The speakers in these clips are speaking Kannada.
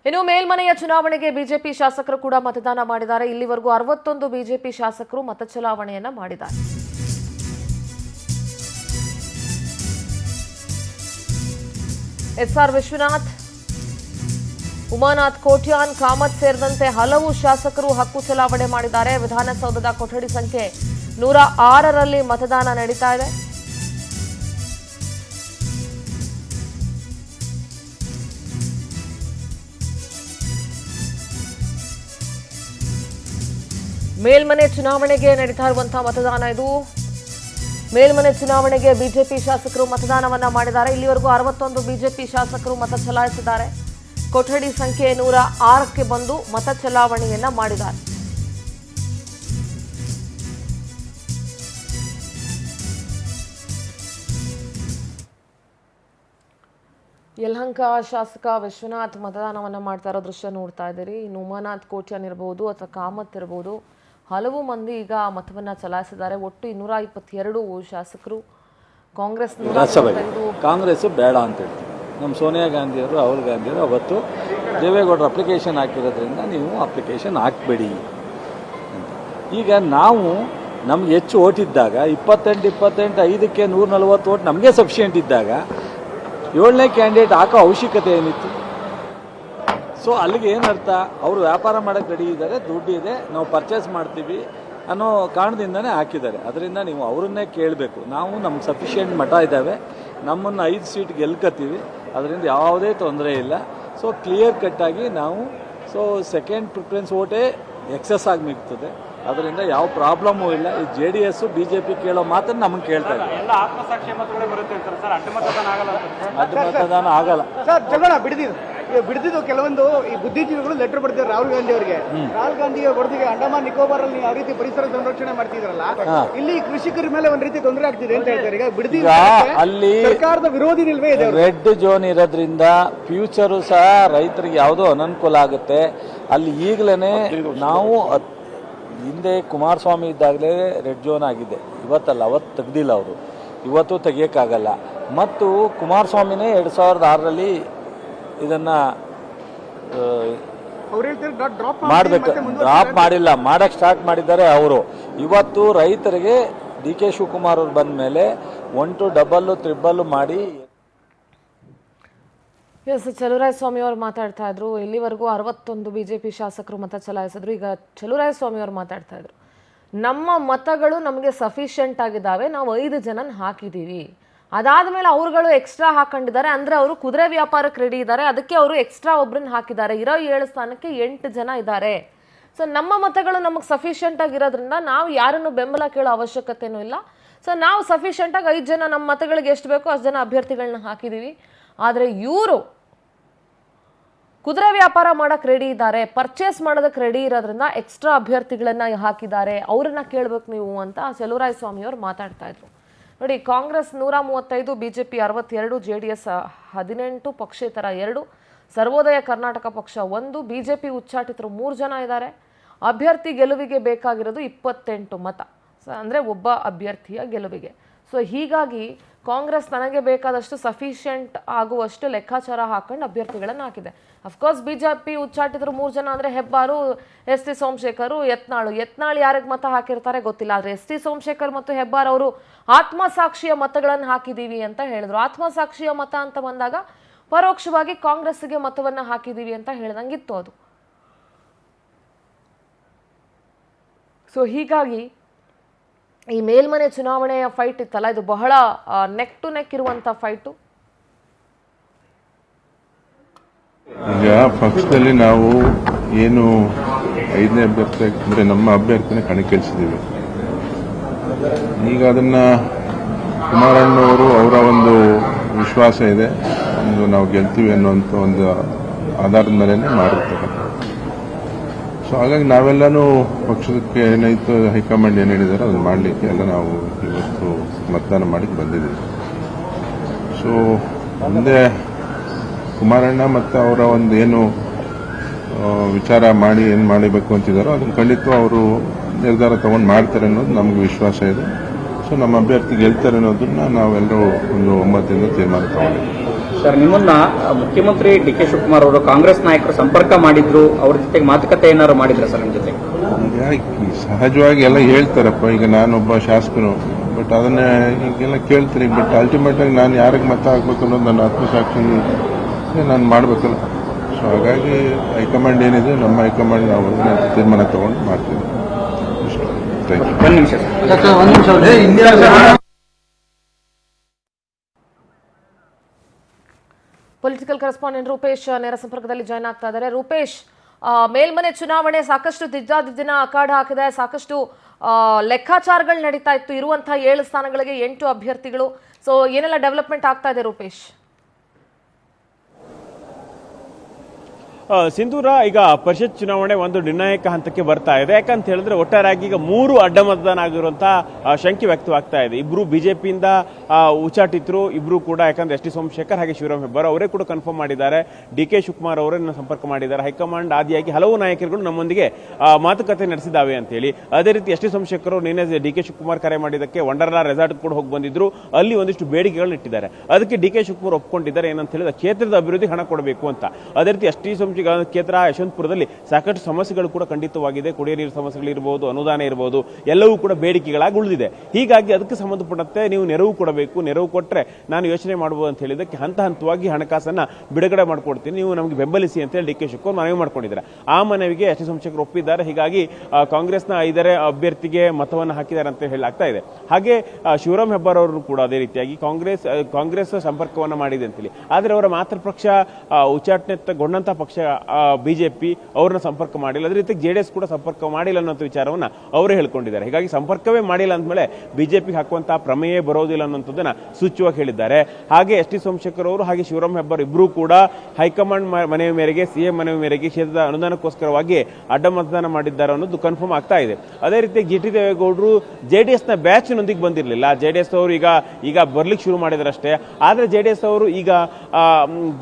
ಇನ್ನು ಮೇಲ್ಮನೆಯ ಚುನಾವಣೆಗೆ ಬಿಜೆಪಿ ಶಾಸಕರು ಕೂಡ ಮತದಾನ ಮಾಡಿದ್ದಾರೆ. ಇಲ್ಲಿವರೆಗೂ 61 ಬಿಜೆಪಿ ಶಾಸಕರು ಮತ ಚಲಾವಣೆಯನ್ನ ಮಾಡಿದ್ದಾರೆ. ಎಸ್ಆರ್ ವಿಶ್ವನಾಥ್, ಉಮಾನಾಥ್ ಕೋಟ್ಯಾನ್, ಕಾಮತ್ ಸೇರಿದಂತೆ ಹಲವು ಶಾಸಕರು ಹಕ್ಕು ಚಲಾವಣೆ ಮಾಡಿದ್ದಾರೆ. ವಿಧಾನಸೌಧದ ಕೊಠಡಿ ಸಂಖ್ಯೆ 106ರಲ್ಲಿ ಮತದಾನ ನಡೀತಾ ಇದೆ. ಮೇಲ್ಮನೆ ಚುನಾವಣೆಗೆ ನಡೀತಾ ಇರುವಂತಹ ಮತದಾನ ಇದು. ಮೇಲ್ಮನೆ ಚುನಾವಣೆಗೆ ಬಿಜೆಪಿ ಶಾಸಕರು ಮತದಾನವನ್ನ ಮಾಡಿದ್ದಾರೆ. ಇಲ್ಲಿವರೆಗೂ 61 ಬಿಜೆಪಿ ಶಾಸಕರು ಮತ ಚಲಾಯಿಸಿದ್ದಾರೆ. ಕೊಠಡಿ ಸಂಖ್ಯೆ 106ಕ್ಕೆ ಬಂದು ಮತ ಚಲಾವಣೆಯನ್ನ ಮಾಡಿದ್ದಾರೆ. ಯಲಹಂಕ ಶಾಸಕ ವಿಶ್ವನಾಥ್ ಮತದಾನವನ್ನ ಮಾಡ್ತಾ ಇರೋ ದೃಶ್ಯ ನೋಡ್ತಾ ಇದ್ದೀರಿ. ಇನ್ನು ಉಮಾನಾಥ್ ಕೋಟ್ಯಾನ್ ಇರಬಹುದು ಅಥವಾ ಕಾಮತ್ ಇರಬಹುದು, ಹಲವು ಮಂದಿ ಈಗ ಮತವನ್ನ ಚಲಾಯಿಸಿದ್ದಾರೆ. ಒಟ್ಟು 222 ಶಾಸಕರು. ಕಾಂಗ್ರೆಸ್ ಬೇಡ ಅಂತ ಹೇಳ್ತೀವಿ. ನಮ್ಮ ಸೋನಿಯಾ ಗಾಂಧಿಯವರು, ರಾಹುಲ್ ಗಾಂಧಿಯವರು ಅವತ್ತು ದೇವೇಗೌಡರು ಅಪ್ಲಿಕೇಶನ್ ಹಾಕಿರೋದ್ರಿಂದ ನೀವು ಅಪ್ಲಿಕೇಶನ್ ಹಾಕಬೇಡಿ ಅಂತ. ಈಗ ನಾವು ನಮ್ಗೆ ಹೆಚ್ಚು ಓಟ್ ಇದ್ದಾಗ 28 5ಕ್ಕೆ 140 ಓಟ್ ನಮಗೆ ಸಫಿಷಿಯೆಂಟ್ ಇದ್ದಾಗ 7ನೇ ಕ್ಯಾಂಡಿಡೇಟ್ ಹಾಕೋ ಅವಶ್ಯಕತೆ ಏನಿತ್ತು? ಸೊ ಅಲ್ಲಿಗೆ ಏನರ್ಥ, ಅವರು ವ್ಯಾಪಾರ ಮಾಡೋಕ್ಕೆ ರೆಡಿ ಇದ್ದಾರೆ, ದುಡ್ಡಿದೆ, ನಾವು ಪರ್ಚೇಸ್ ಮಾಡ್ತೀವಿ ಅನ್ನೋ ಕಾರಣದಿಂದನೇ ಹಾಕಿದ್ದಾರೆ. ಅದರಿಂದ ನೀವು ಅವರನ್ನೇ ಕೇಳಬೇಕು. ನಾವು ನಮ್ಗೆ ಸಫಿಷಿಯೆಂಟ್ ಮಠ ಇದ್ದಾವೆ, ನಮ್ಮನ್ನು 5 ಸೀಟ್ ಗೆಲ್ಕತ್ತೀವಿ, ಅದರಿಂದ ಯಾವುದೇ ತೊಂದರೆ ಇಲ್ಲ. ಸೊ ಕ್ಲಿಯರ್ ಕಟ್ಟಾಗಿ ನಾವು ಸೆಕೆಂಡ್ ಪ್ರಿಫರೆನ್ಸ್ ಓಟೇ ಎಕ್ಸಸ್ ಆಗಿ ನಿಲ್ತದೆ. ಅದರಿಂದ ಯಾವ ಪ್ರಾಬ್ಲಮ್ಮೂ ಇಲ್ಲ. ಈ JDS BJP ಕೇಳೋ ಮಾತನ್ನು ನಮಗೆ ಕೇಳ್ತಾ ಇದ್ದಾರೆ. ಅಡ್ಡ ಮತದಾನ ಆಗಲ್ಲ ಸರ್. ಬಿಡ್ದಿದ್ದು ಕೆಲವೊಂದು ಈ ಬುದ್ಧಿಜೀವಿಗಳು ಲೆಟರ್ ಬರ್ತಾರೆ ರಾಹುಲ್ ಗಾಂಧಿ ಅವರಿಗೆ. ರಾಹುಲ್ ಗಾಂಧಿ ಹೊರದಿಗೆ ಅಂಡಮಾನ್ ನಿಕೋಬಾರ್ ಅಲ್ಲಿ ಯಾವ ರೀತಿ ಪರಿಸರ ಸಂರಕ್ಷಣೆ ಮಾಡ್ತಿದ್ರಲ್ಲ, ಇಲ್ಲಿ ಕೃಷಿಕರ ಮೇಲೆ ಒಂದ್ ರೀತಿ ತೊಂದರೆ ಆಗ್ತಿದೆ ಅಂತ ಹೇಳ್ತಾರೆ. ಈಗ ಬಿಡ್ದಿದ್ದು ಅಲ್ಲಿ ಸರ್ಕಾರದ ವಿರೋಧಿ ನಿಲ್ವೇ ಇದೆ. ರೆಡ್ ಝೋನ್ ಇರೋದ್ರಿಂದ ಫ್ಯೂಚರು ಸಹ ರೈತರಿಗೆ ಯಾವುದೋ ಅನನುಕೂಲ ಆಗುತ್ತೆ. ಅಲ್ಲಿ ಈಗಲೇ ನಾವು ಹಿಂದೆ ಕುಮಾರಸ್ವಾಮಿ ಇದ್ದಾಗಲೇ ರೆಡ್ ಝೋನ್ ಆಗಿದೆ. ಇವತ್ತಲ್ಲ, ಅವತ್ತು ತೆಗ್ದಿಲ್ಲ ಅವರು, ಇವತ್ತು ತೆಗಿಯೋಕ್ಕಾಗಲ್ಲ. ಮತ್ತು ಕುಮಾರಸ್ವಾಮಿನೇ 2006ರಲ್ಲಿ ಇದನ್ನ ಮಾಡಬೇಕು, ಡ್ರಾಪ್ ಮಾಡಿಲ್ಲ, ಮಾಡಕ್ಕೆ ಸ್ಟಾರ್ಟ್ ಮಾಡಿದ್ದಾರೆ ಅವರು. ಇವತ್ತು ರೈತರಿಗೆ DK ಶಿವಕುಮಾರ್ ಅವರು ಬಂದ ಮೇಲೆ 1 ಡಬಲ್ ತ್ರಿಬಲ್ ಮಾಡಿ. ಎಸ್, ಚಲುವರಾಯಸ್ವಾಮಿ ಅವರು ಮಾತಾಡ್ತಾ ಇದ್ರು. ಇಲ್ಲಿವರೆಗೂ 61 ಬಿಜೆಪಿ ಶಾಸಕರು ಮತ ಚಲಾಯಿಸಿದ್ರು. ಈಗ ಚಲುವರಾಯಸ್ವಾಮಿ ಅವರು ಮಾತಾಡ್ತಾ ಇದ್ರು, ನಮ್ಮ ಮತಗಳು ನಮಗೆ ಸಫಿಷಿಯೆಂಟ್ ಆಗಿದ್ದಾವೆ, ನಾವು 5 ಜನನ ಹಾಕಿದ್ದೀವಿ. ಅದಾದ್ಮೇಲೆ ಅವ್ರುಗಳು ಎಕ್ಸ್ಟ್ರಾ ಹಾಕೊಂಡಿದ್ದಾರೆ, ಅಂದ್ರೆ ಅವರು ಕುದುರೆ ವ್ಯಾಪಾರಕ್ಕೆ ರೆಡಿ ಇದ್ದಾರೆ, ಅದಕ್ಕೆ ಅವರು ಎಕ್ಸ್ಟ್ರಾ ಒಬ್ರನ್ನ ಹಾಕಿದ್ದಾರೆ. ಇರೋ 7 ಸ್ಥಾನಕ್ಕೆ 8 ಜನ ಇದ್ದಾರೆ. ಸೊ ನಮ್ಮ ಮತಗಳು ನಮಗೆ ಸಫಿಷಿಯೆಂಟ್ ಆಗಿರೋದ್ರಿಂದ ನಾವು ಯಾರನ್ನು ಬೆಂಬಲ ಕೇಳೋ ಅವಶ್ಯಕತೆನೂ ಇಲ್ಲ. ಸೊ ನಾವು ಸಫಿಷಿಯೆಂಟ್ ಆಗಿ 5 ಜನ, ನಮ್ಮ ಮತಗಳಿಗೆ ಎಷ್ಟು ಬೇಕೋ ಅಷ್ಟು ಜನ ಅಭ್ಯರ್ಥಿಗಳನ್ನ ಹಾಕಿದ್ದೀವಿ. ಆದರೆ ಇವರು ಕುದುರೆ ವ್ಯಾಪಾರ ಮಾಡಕ್ಕೆ ರೆಡಿ ಇದ್ದಾರೆ, ಪರ್ಚೇಸ್ ಮಾಡೋದಕ್ಕೆ ರೆಡಿ ಇರೋದ್ರಿಂದ ಎಕ್ಸ್ಟ್ರಾ ಅಭ್ಯರ್ಥಿಗಳನ್ನ ಹಾಕಿದ್ದಾರೆ, ಅವ್ರನ್ನ ಕೇಳಬೇಕು ನೀವು ಅಂತ ಚಲುವರಾಯಸ್ವಾಮಿ ಅವರು ಮಾತಾಡ್ತಾ ಇದ್ರು. ನೋಡಿ, ಕಾಂಗ್ರೆಸ್ 135, ಬಿಜೆಪಿ 62, JDS 18, ಪಕ್ಷೇತರ 2, ಸರ್ವೋದಯ ಕರ್ನಾಟಕ ಪಕ್ಷ 1, ಬಿಜೆಪಿ ಉಚ್ಚಾಟಿತರು 3 ಜನ ಇದ್ದಾರೆ. ಅಭ್ಯರ್ಥಿ ಗೆಲುವಿಗೆ ಬೇಕಾಗಿರೋದು 28 ಮತ, ಅಂದರೆ ಒಬ್ಬ ಅಭ್ಯರ್ಥಿಯ ಗೆಲುವಿಗೆ. ಸೊ ಹೀಗಾಗಿ ಕಾಂಗ್ರೆಸ್ ನನಗೆ ಬೇಕಾದಷ್ಟು ಸಫಿಷಿಯೆಂಟ್ ಆಗುವಷ್ಟು ಲೆಕ್ಕಾಚಾರ ಹಾಕೊಂಡು ಅಭ್ಯರ್ಥಿಗಳನ್ನು ಹಾಕಿದೆ. ಅಫ್ಕೋರ್ಸ್ ಬಿಜೆಪಿ ಉಚ್ಚಾಟಿತರು 3 ಜನ ಅಂದರೆ ಹೆಬ್ಬಾರು, ST ಸೋಮಶೇಖರ್, ಯತ್ನಾಳ್ ಯಾರಿಗೆ ಮತ ಹಾಕಿರ್ತಾರೆ ಗೊತ್ತಿಲ್ಲ. ಆದರೆ ST ಸೋಮಶೇಖರ್ ಮತ್ತು ಹೆಬ್ಬಾರ್ ಅವರು ಆತ್ಮಸಾಕ್ಷಿಯ ಮತಗಳನ್ನು ಹಾಕಿದ್ದೀವಿ ಅಂತ ಹೇಳಿದ್ರು. ಆತ್ಮಸಾಕ್ಷಿಯ ಮತ ಅಂತ ಬಂದಾಗ ಪರೋಕ್ಷವಾಗಿ ಕಾಂಗ್ರೆಸ್ಗೆ ಮತವನ್ನು ಹಾಕಿದ್ದೀವಿ ಅಂತ ಹೇಳ್ದಂಗಿತ್ತು ಅದು. ಸೊ ಹೀಗಾಗಿ ಈ ಮೇಲ್ಮನೆ ಚುನಾವಣೆಯ ಫೈಟ್ ಇತ್ತಲ್ಲ, ಇದು ಬಹಳ ನೆಕ್ ಟು ನೆಕ್ ಇರುವಂತ ಫೈಟು. ಈಗ ಪಕ್ಷದಲ್ಲಿ ನಾವು ಏನು 5ನೇ ಅಭ್ಯರ್ಥಿ ಅಂದರೆ ನಮ್ಮ ಅಭ್ಯರ್ಥಿನ ಕಣಕ್ಕಿಳಿಸಿದ್ದೀವಿ. ಈಗ ಅದನ್ನ ಕುಮಾರಣ್ಣವರು ಅವರ ಒಂದು ವಿಶ್ವಾಸ ಇದೆ, ನಾವು ಗೆಲ್ತೀವಿ ಅನ್ನುವಂಥ ಒಂದು ಆಧಾರದ ಮೇಲೆ ಮಾಡಿರ್ತಕ್ಕಂಥ. ಸೊ ಹಾಗಾಗಿ ನಾವೆಲ್ಲನೂ ಪಕ್ಷಕ್ಕೆ ಏನಾಯಿತು, ಹೈಕಮಾಂಡ್ ಏನು ಹೇಳಿದಾರೋ ಅದನ್ನು ಮಾಡಲಿಕ್ಕೆ ಎಲ್ಲ ನಾವು ಇವತ್ತು ಮತದಾನ ಮಾಡಿ ಬಂದಿದ್ದೀವಿ. ಸೊ ಮುಂದೆ ಕುಮಾರಣ್ಣ ಮತ್ತು ಅವರ ಒಂದು ಏನು ವಿಚಾರ ಮಾಡಿ ಏನು ಮಾಡಬೇಕು ಅಂತಿದ್ದಾರೋ ಅದನ್ನು ಖಂಡಿತ ಅವರು ನಿರ್ಧಾರ ತಗೊಂಡು ಮಾಡ್ತಾರೆ ಅನ್ನೋದು ನಮಗೆ ವಿಶ್ವಾಸ ಇದೆ. ಸೊ ನಮ್ಮ ಅಭ್ಯರ್ಥಿ ಗೆಲ್ತಾರೆ ಅನ್ನೋದನ್ನ ನಾವೆಲ್ಲರೂ ಒಂದು ಒಮ್ಮತದಿಂದ ತೀರ್ಮಾನ ತಗೊಂಡಿದ್ದೀವಿ. ಸರ್, ನಿಮ್ಮನ್ನ ಮುಖ್ಯಮಂತ್ರಿ ಡಿ.ಕೆ. ಶಿವಕುಮಾರ್ ಅವರು ಕಾಂಗ್ರೆಸ್ ನಾಯಕರು ಸಂಪರ್ಕ ಮಾಡಿದ್ರು, ಅವ್ರ ಜೊತೆಗೆ ಮಾತುಕತೆ ಏನಾದ್ರು ಮಾಡಿದ್ರ ಸರ್ ನಿಮ್ಮ ಜೊತೆ? ಈಗ ಸಹಜವಾಗಿ ಎಲ್ಲ ಹೇಳ್ತಾರಪ್ಪ, ಈಗ ನಾನೊಬ್ಬ ಶಾಸಕನು, ಬಟ್ ಅದನ್ನ ಈಗೆಲ್ಲ ಕೇಳ್ತೀನಿ. ಬಟ್ ಅಲ್ಟಿಮೇಟ್ ಆಗಿ ನಾನು ಯಾರಿಗೆ ಮತ ಹಾಕ್ಬೇಕು ಅನ್ನೋದು ನನ್ನ ಆತ್ಮಸಾಕ್ಷಿ ನಾನು ಮಾಡಬೇಕಲ್ಲ. ಸೊ ಹಾಗಾಗಿ ಹೈಕಮಾಂಡ್ ಏನಿದೆ, ನಮ್ಮ ಹೈಕಮಾಂಡ್ ನಾವು ತೀರ್ಮಾನ ತಗೊಂಡು ಮಾಡ್ತೀವಿ. ಇಷ್ಟು. Thank you. ಒಂದು ನಿಮಿಷ ಪೊಲಿಟಿಕಲ್ ಕರೆಸ್ಪಾಂಡೆಂಟ್ ರೂಪೇಶ್ ನೇರ ಸಂಪರ್ಕದಲ್ಲಿ ಜಾಯ್ನ್ ಆಗ್ತಾ ಇದ್ದಾರೆ. ರೂಪೇಶ್, ಮೇಲ್ಮನೆ ಚುನಾವಣೆ ಸಾಕಷ್ಟು ದಿನ ಅಖಾಡ ಹಾಕಿದೆ, ಸಾಕಷ್ಟು ಲೆಕ್ಕಾಚಾರಗಳು ನಡೀತಾ ಇತ್ತು. ಇರುವಂತಹ 7 ಸ್ಥಾನಗಳಿಗೆ 8 ಅಭ್ಯರ್ಥಿಗಳು. ಸೊ ಏನೆಲ್ಲ ಡೆವಲಪ್ಮೆಂಟ್ ಆಗ್ತಾ ಇದೆ ರೂಪೇಶ್? ಸಿಂಧೂರ, ಈಗ ಪರಿಷತ್ ಚುನಾವಣೆ ಒಂದು ನಿರ್ಣಾಯಕ ಹಂತಕ್ಕೆ ಬರ್ತಾ ಇದೆ. ಯಾಕಂತ ಹೇಳಿದ್ರೆ ಒಟ್ಟಾರೆಯಾಗಿ ಈಗ 3 ಅಡ್ಡ ಮತದಾನ ಆಗಿರುವಂತಹ ಶಂಕೆ ವ್ಯಕ್ತವಾಗ್ತಾ ಇದೆ. ಇಬ್ರು ಬಿಜೆಪಿಯಿಂದ ಉಚ್ಚಾಟಿತರು, ಇಬ್ರು ಕೂಡ, ಯಾಕಂದ್ರೆ ಎಸ್ ಟಿ ಸೋಮಶೇಖರ್ ಹಾಗೆ ಶಿವರಾಮ್ ಹೆಬ್ಬಾರ್ ಅವರೇ ಕೂಡ ಕನ್ಫರ್ಮ್ ಮಾಡಿದ್ದಾರೆ. ಡಿ.ಕೆ. ಶಿವಕುಮಾರ್ ಅವರನ್ನು ಸಂಪರ್ಕ ಮಾಡಿದ್ದಾರೆ. ಹೈಕಮಾಂಡ್ ಆದಿಯಾಗಿ ಹಲವು ನಾಯಕರುಗಳು ನಮ್ಮೊಂದಿಗೆ ಮಾತುಕತೆ ನಡೆಸಿದ್ದಾವೆ ಅಂತ ಹೇಳಿ. ಅದೇ ರೀತಿ ಎಸ್ ಟಿ ಸೋಮಶೇಖರ್ ಅವರು ನಿನ್ನೆ ಡಿ.ಕೆ. ಶಿವಕುಮಾರ್ ಕರೆ ಮಾಡಿದ್ದಕ್ಕೆ ವಂಡರ್ಲಾ ರೆಸಾರ್ಟ್ ಕೂಡ ಹೋಗಿ ಬಂದಿದ್ರು. ಅಲ್ಲಿ ಒಂದಿಷ್ಟು ಬೇಡಿಕೆಗಳನ್ನ ಇಟ್ಟಿದ್ದಾರೆ. ಅದಕ್ಕೆ ಡಿ.ಕೆ. ಶಿವಕುಮಾರ್ ಒಪ್ಕೊಂಡಿದ್ದಾರೆ. ಏನಂತ ಹೇಳಿದ್ರೆ ಕ್ಷೇತ್ರದ ಅಭಿವೃದ್ಧಿ ಹಣ ಕೊಡಬೇಕು ಅಂತ. ಅದೇ ರೀತಿ ಎಸ್ ಟಿ ಕ್ಷೇತ್ರ ಯಶವಂತಪುರದಲ್ಲಿ ಸಾಕಷ್ಟು ಸಮಸ್ಯೆಗಳು ಕೂಡ ಖಂಡಿತವಾಗಿದೆ. ಕುಡಿಯ ನೀರು ಸಮಸ್ಯೆಗಳಿರಬಹುದು, ಅನುದಾನ ಇರಬಹುದು, ಎಲ್ಲವೂ ಕೂಡ ಬೇಡಿಕೆಗಳಾಗಿ ಉಳಿದಿದೆ. ಹೀಗಾಗಿ ಅದಕ್ಕೆ ಸಂಬಂಧಪಟ್ಟಂತೆ ನೀವು ನೆರವು ಕೊಡಬೇಕು, ನೆರವು ಕೊಟ್ಟರೆ ನಾನು ಯೋಚನೆ ಮಾಡಬಹುದು ಅಂತ ಹೇಳಿದಕ್ಕೆ ಹಂತ ಹಂತವಾಗಿ ಹಣಕಾಸನ್ನ ಬಿಡುಗಡೆ ಮಾಡಿಕೊಡ್ತೀನಿ, ನೀವು ನಮಗೆ ಬೆಂಬಲಿಸಿ ಅಂತ ಹೇಳಿ ಡಿ.ಕೆ. ಶಿವಕುಮಾರ್ ಮನವಿ ಮಾಡ್ಕೊಂಡಿದ್ದಾರೆ. ಆ ಮನವಿಗೆ ಎಸ್ ಟಿ ಸೋಮಶೇಖರ್ ಒಪ್ಪಿದ್ದಾರೆ. ಹೀಗಾಗಿ ಕಾಂಗ್ರೆಸ್ನ 5 ಅಭ್ಯರ್ಥಿಗೆ ಮತವನ್ನು ಹಾಕಿದ್ದಾರೆ ಅಂತ ಹೇಳಲಾಗ್ತಾ ಇದೆ. ಹಾಗೆ ಶಿವರಾಮ್ ಹೆಬ್ಬಾರ್ ಅವರು ಕೂಡ ಅದೇ ರೀತಿಯಾಗಿ ಕಾಂಗ್ರೆಸ್ ಸಂಪರ್ಕವನ್ನ ಮಾಡಿದೆ ಅಂತೇಳಿ. ಆದರೆ ಅವರ ಮಾತೃ ಪಕ್ಷ ಉಚ್ಚಾಟನೆಗೊಂಡಂತಹ ಪಕ್ಷ ಬಿಜೆಪಿ ಅವ್ರನ್ನ ಸಂಪರ್ಕ ಮಾಡಿಲ್ಲ. ಅದೇ ರೀತಿ ಜೆಡಿಎಸ್ ಕೂಡ ಸಂಪರ್ಕ ಮಾಡಿಲ್ಲ ಅನ್ನೋ ವಿಚಾರವನ್ನ ಅವರೇ ಹೇಳ್ಕೊಂಡಿದ್ದಾರೆ. ಹೀಗಾಗಿ ಸಂಪರ್ಕವೇ ಮಾಡಿಲ್ಲ ಅಂದ್ಮೇಲೆ ಬಿಜೆಪಿಗೆ ಹಾಕುವಂತಹ ಪ್ರಮೇಯ ಬರೋದಿಲ್ಲ ಅನ್ನೋದನ್ನ ಸೂಚ್ಯವಾಗಿ ಹೇಳಿದ್ದಾರೆ. ಹಾಗೆ ಎಸ್ ಟಿ ಸೋಮಶೇಖರ್ ಅವರು ಹಾಗೆ ಶಿವರಾಮ್ ಹೆಬ್ಬಾರ್ ಇಬ್ಬರೂ ಕೂಡ ಹೈಕಮಾಂಡ್ ಮನವಿ ಮೇರೆಗೆ, ಸಿಎಂ ಮನವಿ ಮೇರೆಗೆ ಕ್ಷೇತ್ರದ ಅನುದಾನಕ್ಕೋಸ್ಕರವಾಗಿ ಅಡ್ಡ ಮತದಾನ ಮಾಡಿದ್ದಾರೆ ಅನ್ನೋದು ಕನ್ಫರ್ಮ್ ಆಗ್ತಾ ಇದೆ. ಅದೇ ರೀತಿ ಜಿ.ಟಿ. ದೇವೇಗೌಡರು ಜೆಡಿಎಸ್ ನ ಬ್ಯಾಚ್ ನೊಂದಿಗೆ ಬಂದಿರಲಿಲ್ಲ. ಜೆಡಿಎಸ್ ಅವರು ಈಗ ಬರ್ಲಿಕ್ಕೆ ಶುರು ಮಾಡಿದಾರಷ್ಟೇ. ಆದ್ರೆ ಜೆಡಿಎಸ್ ಅವರು ಈಗ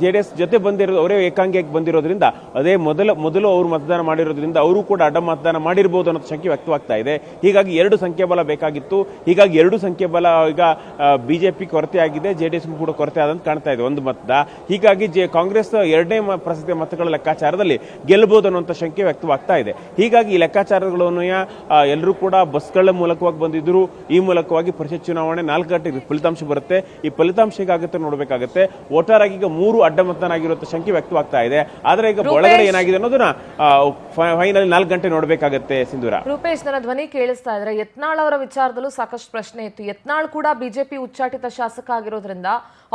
ಜೆಡಿಎಸ್ ಜೊತೆ ಬಂದಿರೋದು, ಅವರೇ ಏಕಾಂಗಿಯಾಗಿ ಬಂದಿರೋದ್ರಿಂದ, ಅದೇ ಮೊದಲು ಅವರು ಮತದಾನ ಮಾಡಿರೋದ್ರಿಂದ ಅವರು ಕೂಡ ಅಡ್ಡ ಮತದಾನ ಮಾಡಿರಬಹುದು ಅನ್ನೋ ಶಂಕೆ ವ್ಯಕ್ತವಾಗ್ತಾ ಇದೆ. ಹೀಗಾಗಿ 2 ಸಂಖ್ಯಾಬಲ ಬೇಕಾಗಿತ್ತು. ಹೀಗಾಗಿ 2 ಸಂಖ್ಯಾಬಲ ಈಗ ಬಿಜೆಪಿ ಕೊರತೆ ಆಗಿದೆ, ಜೆಡಿಎಸ್ ಕೂಡ ಕೊರತೆ ಆದಂತ ಕಾಣ್ತಾ ಇದೆ, 1 ಮತದ. ಹೀಗಾಗಿ ಕಾಂಗ್ರೆಸ್ 2ನೇ ಪ್ರಸಿದ್ಧ ಮತಗಳ ಲೆಕ್ಕಾಚಾರದಲ್ಲಿ ಗೆಲ್ಲಬಹುದು ಅನ್ನುವಂಥ ಶಂಕೆ ವ್ಯಕ್ತವಾಗ್ತಾ ಇದೆ. ಹೀಗಾಗಿ ಈ ಲೆಕ್ಕಾಚಾರಗಳನ್ನು ಎಲ್ಲರೂ ಕೂಡ ಬಸ್ಗಳ ಮೂಲಕವಾಗಿ ಬಂದಿದ್ರು. ಈ ಮೂಲಕವಾಗಿ ಪರಿಷತ್ ಚುನಾವಣೆ 4 ಗಂಟೆಗೆ ಫಲಿತಾಂಶ ಬರುತ್ತೆ. ಈ ಫಲಿತಾಂಶ ಹೇಗಾಗುತ್ತೆ ನೋಡಬೇಕಾಗುತ್ತೆ. ಒಟ್ಟಾರಾಗಿ ಈಗ 3 ಅಡ್ಡ ಮತದಾನ ಆಗಿರುವಂತಹ ಶಂಕೆ ವ್ಯಕ್ತವಾಗ್ತಾ ಇದೆ. ಆದ್ರೆ ಈಗ ಒಳಗಡೆ ಏನಾಗಿದೆ ಅನ್ನೋದನ್ನ ಫೈನಲ್ 4 ಗಂಟೆ ನೋಡಬೇಕಾಗುತ್ತೆ. ಸಿಂಧೂರ, ರೂಪೇಶ್, ನನ್ನ ಧ್ವನಿ ಕೇಳಿಸ್ತಾ ಇದ್ರೆ ಯತ್ನಾಳ್ ಅವರ ವಿಚಾರದಲ್ಲೂ ಸಾಕಷ್ಟು ಪ್ರಶ್ನೆ ಇತ್ತು. ಯತ್ನಾಳ್ ಕೂಡ ಬಿಜೆಪಿ ಉಚ್ಚಾಟಿತ ಶಾಸಕ ಆಗಿರೋದ್ರಿಂದ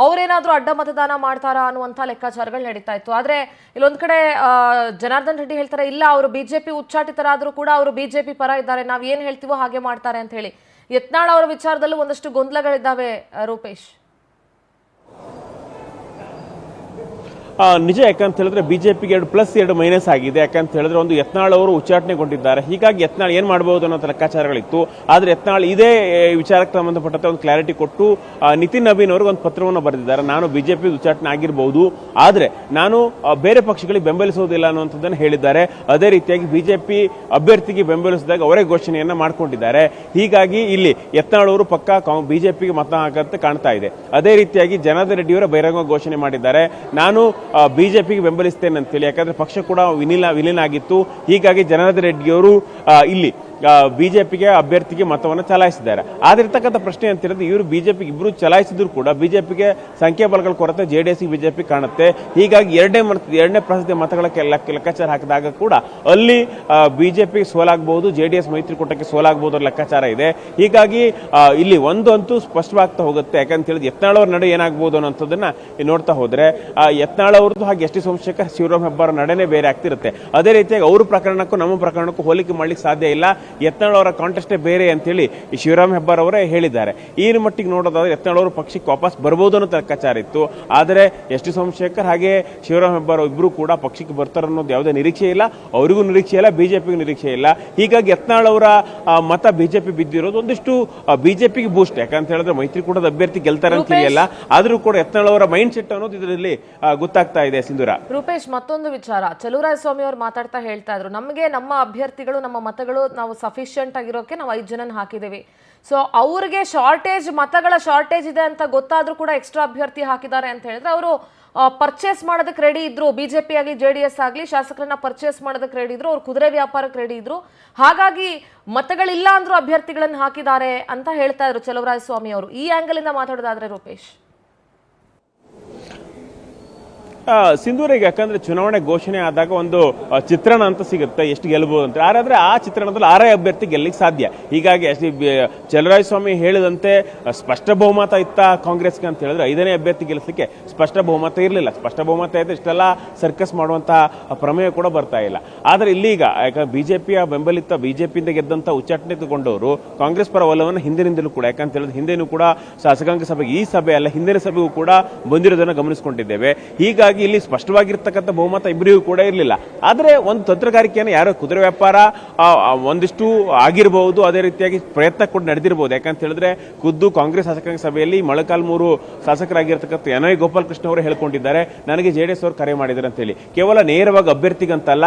ಅವರೇನಾದ್ರೂ ಅಡ್ಡ ಮತದಾನ ಮಾಡ್ತಾರಾ ಅನ್ನುವಂಥ ಲೆಕ್ಕಾಚಾರಗಳು ನಡೀತಾ ಇತ್ತು. ಆದ್ರೆ ಇಲ್ಲೊಂದ್ ಕಡೆ ಜನಾರ್ದನ್ ರೆಡ್ಡಿ ಹೇಳ್ತಾರೆ, ಇಲ್ಲ ಅವರು ಬಿಜೆಪಿ ಉಚ್ಚಾಟಿತರಾದ್ರೂ ಕೂಡ ಅವರು ಬಿಜೆಪಿ ಪರ ಇದ್ದಾರೆ, ನಾವ್ ಏನ್ ಹೇಳ್ತೀವೋ ಹಾಗೆ ಮಾಡ್ತಾರೆ ಅಂತ ಹೇಳಿ. ಯತ್ನಾಳ್ ಅವರ ವಿಚಾರದಲ್ಲೂ ಒಂದಷ್ಟು ಗೊಂದಲಗಳಿದ್ದಾವೆ ರೂಪೇಶ್. ನಿಜ. ಯಾಕಂತ ಹೇಳಿದ್ರೆ ಬಿಜೆಪಿಗೆ 2+2 ಆಗಿದೆ. ಯಾಕಂತ ಹೇಳಿದ್ರೆ ಒಂದು ಯತ್ನಾಳ್ ಅವರು ಉಚ್ಚಾಟನೆಗೊಂಡಿದ್ದಾರೆ. ಹೀಗಾಗಿ ಯತ್ನಾಳ್ ಏನ್ ಮಾಡಬಹುದು ಅನ್ನೋ ಲೆಕ್ಕಾಚಾರಗಳಿತ್ತು. ಆದ್ರೆ ಯತ್ನಾಳ್ ಇದೇ ವಿಚಾರಕ್ಕೆ ಸಂಬಂಧಪಟ್ಟಂತೆ ಒಂದು ಕ್ಲಾರಿಟಿ ಕೊಟ್ಟು ನಿತಿನ್ ನವೀನ್ ಅವ್ರಿಗೆ ಒಂದು ಪತ್ರವನ್ನು ಬರೆದಿದ್ದಾರೆ. ನಾನು ಬಿಜೆಪಿ ಉಚ್ಚಾಟನೆ ಆಗಿರಬಹುದು, ಆದ್ರೆ ನಾನು ಬೇರೆ ಪಕ್ಷಗಳಿಗೆ ಬೆಂಬಲಿಸುವುದಿಲ್ಲ ಅನ್ನುವಂಥದ್ದನ್ನು ಹೇಳಿದ್ದಾರೆ. ಅದೇ ರೀತಿಯಾಗಿ ಬಿಜೆಪಿ ಅಭ್ಯರ್ಥಿಗೆ ಬೆಂಬಲಿಸಿದಾಗ ಅವರೇ ಘೋಷಣೆಯನ್ನ ಮಾಡ್ಕೊಂಡಿದ್ದಾರೆ. ಹೀಗಾಗಿ ಇಲ್ಲಿ ಯತ್ನಾಳ್ ಅವರು ಪಕ್ಕ ಬಿಜೆಪಿಗೆ ಮತ ಹಾಕಂತ ಕಾಣ್ತಾ ಇದೆ. ಅದೇ ರೀತಿಯಾಗಿ ಜನಾರ್ದನ್ ರೆಡ್ಡಿ ಅವರ ಬಹಿರಂಗ ಘೋಷಣೆ ಮಾಡಿದ್ದಾರೆ, ನಾನು ಬಿಜೆಪಿಗೆ ಬೆಂಬಲಿಸ್ತೇನೆ ಅಂತೇಳಿ. ಯಾಕಂದ್ರೆ ಪಕ್ಷ ಕೂಡ ವಿಲೀನ ಆಗಿತ್ತು. ಹೀಗಾಗಿ ಜನಾರ್ದನ್ ರೆಡ್ಡಿಯವರು ಇಲ್ಲಿ ಬಿಜೆಪಿಗೆ ಅಭ್ಯರ್ಥಿಗೆ ಮತವನ್ನು ಚಲಾಯಿಸಿದ್ದಾರೆ. ಆದಿರ್ತಕ್ಕಂಥ ಪ್ರಶ್ನೆ ಅಂತ ಹೇಳಿದ್ರೆ, ಇವರು ಬಿಜೆಪಿಗೆ ಇಬ್ಬರು ಚಲಾಯಿಸಿದ್ರು ಕೂಡ ಬಿಜೆಪಿಗೆ ಸಂಖ್ಯಾಬಲಗಳ ಕೊರತೆ ಜೆಡಿಎಸ್ ಬಿಜೆಪಿ ಕಾಣುತ್ತೆ. ಹೀಗಾಗಿ 2ನೇ ಪ್ರಸಿದ್ಧ ಮತಗಳ ಲೆಕ್ಕಾಚಾರ ಹಾಕಿದಾಗ ಕೂಡ ಅಲ್ಲಿ ಬಿಜೆಪಿ ಸೋಲಾಗಬಹುದು, ಜೆಡಿಎಸ್ ಮೈತ್ರಿಕೂಟಕ್ಕೆ ಸೋಲಾಗಬಹುದು ಲೆಕ್ಕಾಚಾರ ಇದೆ. ಹೀಗಾಗಿ ಇಲ್ಲಿ ಅಂತೂ ಸ್ಪಷ್ಟವಾಗ್ತಾ ಹೋಗುತ್ತೆ. ಯಾಕಂತ ಹೇಳಿದ್ರೆ ಯತ್ನಾಳ್ ಅವರ ನಡೆ ಏನಾಗಬಹುದು ಅನ್ನೋದನ್ನ ನೋಡ್ತಾ ಹೋದ್ರೆ ಯತ್ನಾಳ್ ಅವ್ರದ್ದು ಹಾಗೆ ಎಸ್ ಟಿ ಸೋಮಶೇಖರ್, ಶಿವರಾಮ್ ಹೆಬ್ಬಾರ್ ನಡೆನೇ ಬೇರೆ ಆಗ್ತಿರುತ್ತೆ. ಅದೇ ರೀತಿಯಾಗಿ ಅವ್ರ ಪ್ರಕರಣಕ್ಕೂ ನಮ್ಮ ಪ್ರಕರಣಕ್ಕೂ ಹೋಲಿಕೆ ಮಾಡ್ಲಿಕ್ಕೆ ಸಾಧ್ಯ ಇಲ್ಲ. ಯತ್ನಾಳ್ ಅವರ ಕಾಂಟೆಸ್ಟೇ ಬೇರೆ ಅಂತೇಳಿ ಶಿವರಾಮ್ ಹೆಬ್ಬಾರ್ ಅವರೇ ಹೇಳಿದ್ದಾರೆ. ಈ ಮಟ್ಟಿಗೆ ನೋಡೋದಾದ್ರೆ ಯತ್ನಾಳ್ ಅವರು ಪಕ್ಷಕ್ಕೆ ವಾಪಸ್ ಬರಬಹುದು ಅನ್ನೋ ಲೆಕ್ಕಾಚಾರ ಇತ್ತು. ಆದರೆ ಎಸ್ ಟಿ ಸೋಮಶೇಖರ್ ಹಾಗೆ ಶಿವರಾಮ್ ಹೆಬ್ಬಾರ್ ಇಬ್ಬರು ಕೂಡ ಪಕ್ಷಕ್ಕೆ ಬರ್ತಾರೆ ಅನ್ನೋದು ಯಾವುದೇ ನಿರೀಕ್ಷೆ ಇಲ್ಲ. ಅವರಿಗೂ ನಿರೀಕ್ಷೆ ಇಲ್ಲ, ಬಿಜೆಪಿಗೂ ನಿರೀಕ್ಷೆ ಇಲ್ಲ. ಹೀಗಾಗಿ ಯತ್ನಾಳ್ ಅವರ ಮತ ಬಿಜೆಪಿ ಬಿದ್ದಿರೋದು ಒಂದಿಷ್ಟು ಬಿಜೆಪಿಗೆ ಬೂಸ್ಟ್. ಯಾಕಂತ ಹೇಳಿದ್ರೆ ಮೈತ್ರಿಕೂಟದ ಅಭ್ಯರ್ಥಿ ಗೆಲ್ತಾರೆ ಅಂತ ತಿಳಿಯಲ್ಲ, ಆದ್ರೂ ಕೂಡ ಯತ್ನಾಳ್ ಅವರ ಮೈಂಡ್ ಸೆಟ್ ಅನ್ನೋದು ಇದರಲ್ಲಿ ಗೊತ್ತಾಗ್ತಾ ಇದೆ. ಸಿಂಧೂರ, ರೂಪೇಶ್, ಮತ್ತೊಂದು ವಿಚಾರ, ಚಲುವರಾಯಸ್ವಾಮಿ ಅವರು ಮಾತಾಡ್ತಾ ಹೇಳ್ತಾ ಇದ್ರು, ನಮಗೆ ನಮ್ಮ ಅಭ್ಯರ್ಥಿಗಳು, ನಮ್ಮ ಮತಗಳು ನಾವು ಸಫಿಷಿಯಂಟ್ ಆಗಿರೋಕೆ ನಾವು 5 ಜನನ ಹಾಕಿದ್ದೀವಿ. ಸೊ ಅವ್ರಿಗೆ ಮತಗಳ ಶಾರ್ಟೇಜ್ ಇದೆ ಅಂತ ಗೊತ್ತಾದ್ರೂ ಕೂಡ ಎಕ್ಸ್ಟ್ರಾ ಅಭ್ಯರ್ಥಿ ಹಾಕಿದ್ದಾರೆ ಅಂತ ಹೇಳಿದ್ರೆ ಅವರು ಪರ್ಚೇಸ್ ಮಾಡೋದಕ್ಕೆ ರೆಡಿ ಇದ್ರು. ಬಿಜೆಪಿ ಆಗಲಿ JDS ಆಗಲಿ ಶಾಸಕರನ್ನ ಪರ್ಚೇಸ್ ಮಾಡೋದಕ್ಕೆ ರೆಡಿ ಇದ್ರು, ಅವ್ರು ಕುದುರೆ ವ್ಯಾಪಾರಕ್ಕೆ ರೆಡಿ ಇದ್ರು. ಹಾಗಾಗಿ ಮತಗಳಿಲ್ಲ ಅಂದ್ರೂ ಅಭ್ಯರ್ಥಿಗಳನ್ನು ಹಾಕಿದ್ದಾರೆ ಅಂತ ಹೇಳ್ತಾ ಇದ್ರು ಚಲುವರಾಯಸ್ವಾಮಿ ಅವರು. ಈ ಆಂಗಲ್ ಇಂದ ಮಾತಾಡೋದಾದ್ರೆ ರೂಪೇಶ್, ಸಿಂಧೂರಿಗೆ ಯಾಕಂದ್ರೆ ಚುನಾವಣೆ ಘೋಷಣೆ ಆದಾಗ ಒಂದು ಚಿತ್ರಣ ಅಂತ ಸಿಗುತ್ತೆ ಎಷ್ಟು ಗೆಲ್ಬಹುದು ಅಂತ. ಯಾರಾದ್ರೆ ಆ ಚಿತ್ರಣದಲ್ಲಿ 6 ಅಭ್ಯರ್ಥಿ ಗೆಲ್ಲಿಕ್ಕೆ ಸಾಧ್ಯ. ಹೀಗಾಗಿ ಚಲುವರಾಯಸ್ವಾಮಿ ಹೇಳಿದಂತೆ ಸ್ಪಷ್ಟ ಬಹುಮತ ಇತ್ತ ಕಾಂಗ್ರೆಸ್ಗೆ ಅಂತ ಹೇಳಿದ್ರೆ 5ನೇ ಅಭ್ಯರ್ಥಿ ಗೆಲ್ಲಿಸಲಿಕ್ಕೆ ಸ್ಪಷ್ಟ ಬಹುಮತ ಇರಲಿಲ್ಲ. ಸ್ಪಷ್ಟ ಬಹುಮತ ಇದ್ರೆ ಇಷ್ಟೆಲ್ಲ ಸರ್ಕಸ್ ಮಾಡುವಂತಹ ಪ್ರಮೇಯ ಕೂಡ ಬರ್ತಾ ಇಲ್ಲ. ಆದ್ರೆ ಇಲ್ಲೀಗ ಯಾಕಂದ್ರೆ ಬಿಜೆಪಿಯ ಬೆಂಬಲಿತ ಬಿಜೆಪಿಯಿಂದ ಗೆದ್ದಂತ ಉಚ್ಚಾಟನೆ ತಗೊಂಡವರು ಕಾಂಗ್ರೆಸ್ ಪರ ಒಲವನ್ನು ಹಿಂದಿನಿಂದಲೂ ಕೂಡ, ಯಾಕಂತ ಹೇಳಿದ್ರೆ ಹಿಂದೆನೂ ಕೂಡ ಶಾಸಕಾಂಗ ಸಭೆಗೆ, ಈ ಸಭೆ ಅಲ್ಲ ಹಿಂದಿನ ಸಭೆಗೂ ಕೂಡ ಬಂದಿರೋದನ್ನು ಗಮನಿಸಿಕೊಂಡಿದ್ದೇವೆ. ಹೀಗಾಗಿ ಇಲ್ಲಿ ಸ್ಪಷ್ಟವಾಗಿರ್ತಕ್ಕಂಥ ಬಹುಮತ ಇಬ್ಬರಿಗೂ ಕೂಡ ಇರಲಿಲ್ಲ. ಆದರೆ ಒಂದು ತಂತ್ರಗಾರಿಕೆಯನ್ನು ಯಾರೋ ಕುದುರೆ ವ್ಯಾಪಾರ ಒಂದಿಷ್ಟು ಆಗಿರಬಹುದು, ಅದೇ ರೀತಿಯಾಗಿ ಪ್ರಯತ್ನ ಕೂಡ ನಡೆದಿರಬಹುದು. ಯಾಕಂತ ಹೇಳಿದ್ರೆ ಖುದ್ದು ಕಾಂಗ್ರೆಸ್ ಶಾಸಕಾಂಗ ಸಭೆಯಲ್ಲಿ ಮೊಳಕಾಲ್ಮೂರು ಶಾಸಕರಾಗಿರ್ತಕ್ಕಂಥ NY ಗೋಪಾಲಕೃಷ್ಣ ಅವರು ಹೇಳ್ಕೊಂಡಿದ್ದಾರೆ, ನನಗೆ JDS ಅವರು ಕರೆ ಮಾಡಿದ್ದಾರೆ ಅಂತ ಹೇಳಿ. ಕೇವಲ ನೇರವಾಗಿ ಅಭ್ಯರ್ಥಿಗಂತಲ್ಲ.